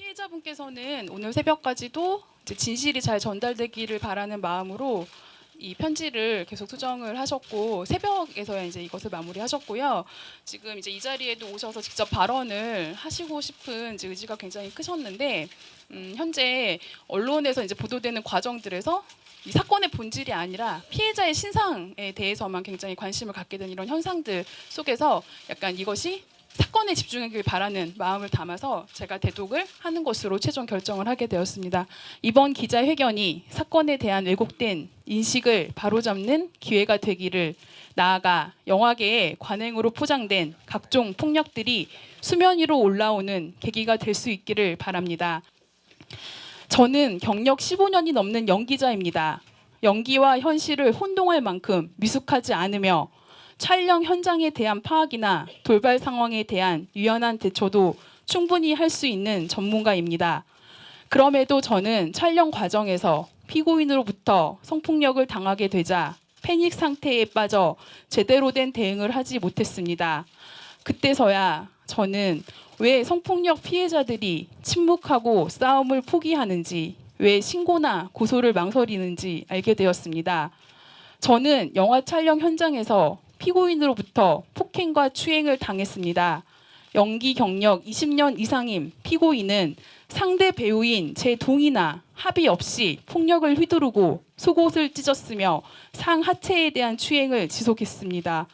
피해자분께서는 오늘 새벽까지도 이제 진실이 잘 전달되기를 바라는 마음으로 이 편지를 계속 수정을 하셨고 새벽에서야 이제 이것을 마무리하셨고요. 지금 이제 이 자리에도 오셔서 직접 발언을 하시고 싶은 이제 의지가 굉장히 크셨는데 현재 언론에서 이제 보도되는 과정들에서 이 사건의 본질이 아니라 피해자의 신상에 대해서만 굉장히 관심을 갖게 된 이런 현상들 속에서 약간 이것이 사건에 집중하길 바라는 마음을 담아서 제가 대독을 하는 것으로 최종 결정을 하게 되었습니다. 이번 기자회견이 사건에 대한 왜곡된 인식을 바로잡는 기회가 되기를, 나아가 영화계의 관행으로 포장된 각종 폭력들이 수면 위로 올라오는 계기가 될 수 있기를 바랍니다. 저는 경력 15년이 넘는 연기자입니다. 연기와 현실을 혼동할 만큼 미숙하지 않으며 촬영 현장에 대한 파악이나 돌발 상황에 대한 유연한 대처도 충분히 할 수 있는 전문가입니다. 그럼에도 저는 촬영 과정에서 피고인으로부터 성폭력을 당하게 되자 패닉 상태에 빠져 제대로 된 대응을 하지 못했습니다. 그때서야 저는 왜 성폭력 피해자들이 침묵하고 싸움을 포기하는지, 왜 신고나 고소를 망설이는지 알게 되었습니다. 저는 영화 촬영 현장에서 피고인으로부터 폭행과 추행을 당했습니다. 연기 경력 20년 이상인 피고인은 상대 배우인 제 동의나 합의 없이 폭력을 휘두르고 속옷을 찢었으며 상하체에 대한 추행을 지속했습니다.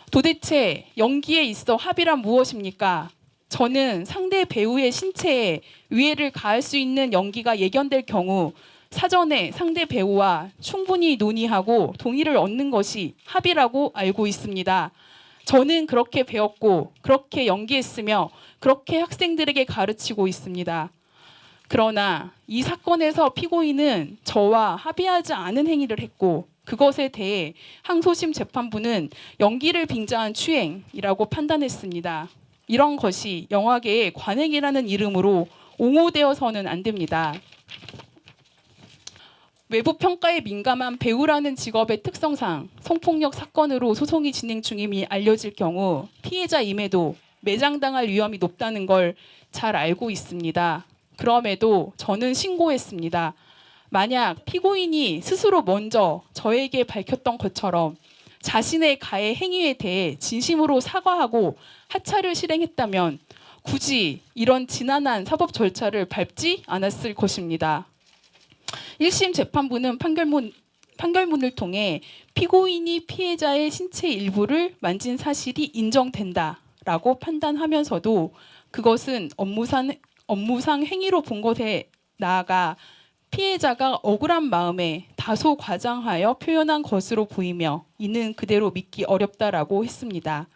도대체 연기에 있어 합의란 무엇입니까? 저는 상대 배우의 신체에 위해를 가할 수 있는 연기가 예견될 경우 사전에 상대 배우와 충분히 논의하고 동의를 얻는 것이 합의라고 알고 있습니다. 저는 그렇게 배웠고 그렇게 연기했으며 그렇게 학생들에게 가르치고 있습니다. 그러나 이 사건에서 피고인은 저와 합의하지 않은 행위를 했고 그것에 대해 항소심 재판부는 연기를 빙자한 추행이라고 판단했습니다. 이런 것이 영화계의 관행이라는 이름으로 옹호되어서는 안 됩니다. 외부 평가에 민감한 배우라는 직업의 특성상 성폭력 사건으로 소송이 진행 중임이 알려질 경우 피해자임에도 매장당할 위험이 높다는 걸 잘 알고 있습니다. 그럼에도 저는 신고했습니다. 만약 피고인이 스스로 먼저 저에게 밝혔던 것처럼 자신의 가해 행위에 대해 진심으로 사과하고 하차를 실행했다면 굳이 이런 지난한 사법 절차를 밟지 않았을 것입니다. 1심 재판부는 판결문을 통해 피고인이 피해자의 신체 일부를 만진 사실이 인정된다라고 판단하면서도 그것은 업무상 행위로 본 것에 나아가 피해자가 억울한 마음에 다소 과장하여 표현한 것으로 보이며 이는 그대로 믿기 어렵다라고 했습니다.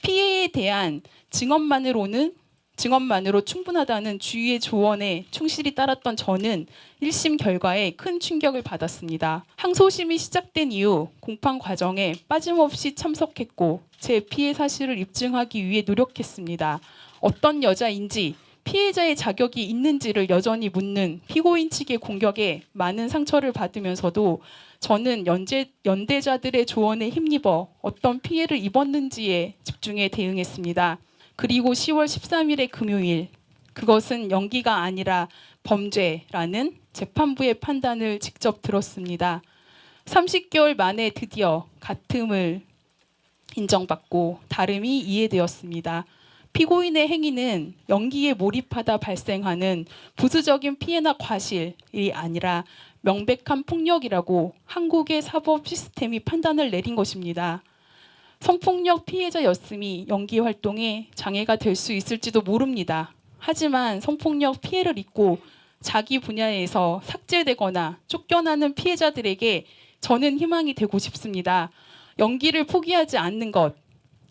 피해에 대한 증언만으로 충분하다는 주위의 조언에 충실히 따랐던 저는 1심 결과에 큰 충격을 받았습니다. 항소심이 시작된 이후 공판 과정에 빠짐없이 참석했고 제 피해 사실을 입증하기 위해 노력했습니다. 어떤 여자인지 피해자의 자격이 있는지를 여전히 묻는 피고인 측의 공격에 많은 상처를 받으면서도 저는 연대자들의 조언에 힘입어 어떤 피해를 입었는지에 집중해 대응했습니다. 그리고 10월 13일의 금요일, 그것은 연기가 아니라 범죄라는 재판부의 판단을 직접 들었습니다. 30개월 만에 드디어 같음을 인정받고 다름이 이해되었습니다. 피고인의 행위는 연기에 몰입하다 발생하는 부수적인 피해나 과실이 아니라 명백한 폭력이라고 한국의 사법 시스템이 판단을 내린 것입니다. 성폭력 피해자였음이 연기 활동에 장애가 될 수 있을지도 모릅니다. 하지만 성폭력 피해를 입고 자기 분야에서 삭제되거나 쫓겨나는 피해자들에게 저는 희망이 되고 싶습니다. 연기를 포기하지 않는 것,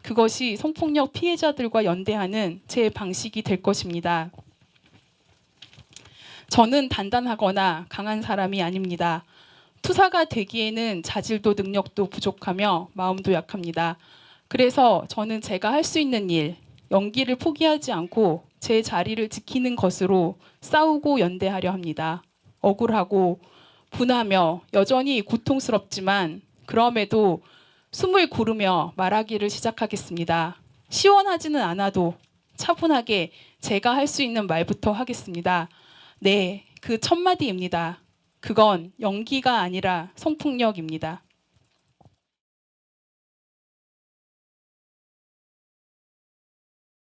그것이 성폭력 피해자들과 연대하는 제 방식이 될 것입니다. 저는 단단하거나 강한 사람이 아닙니다. 투사가 되기에는 자질도 능력도 부족하며 마음도 약합니다. 그래서 저는 제가 할 수 있는 일, 연기를 포기하지 않고 제 자리를 지키는 것으로 싸우고 연대하려 합니다. 억울하고 분하며 여전히 고통스럽지만 그럼에도 숨을 고르며 말하기를 시작하겠습니다. 시원하지는 않아도 차분하게 제가 할 수 있는 말부터 하겠습니다. 네, 그 첫 마디입니다. 그건 연기가 아니라 성폭력입니다.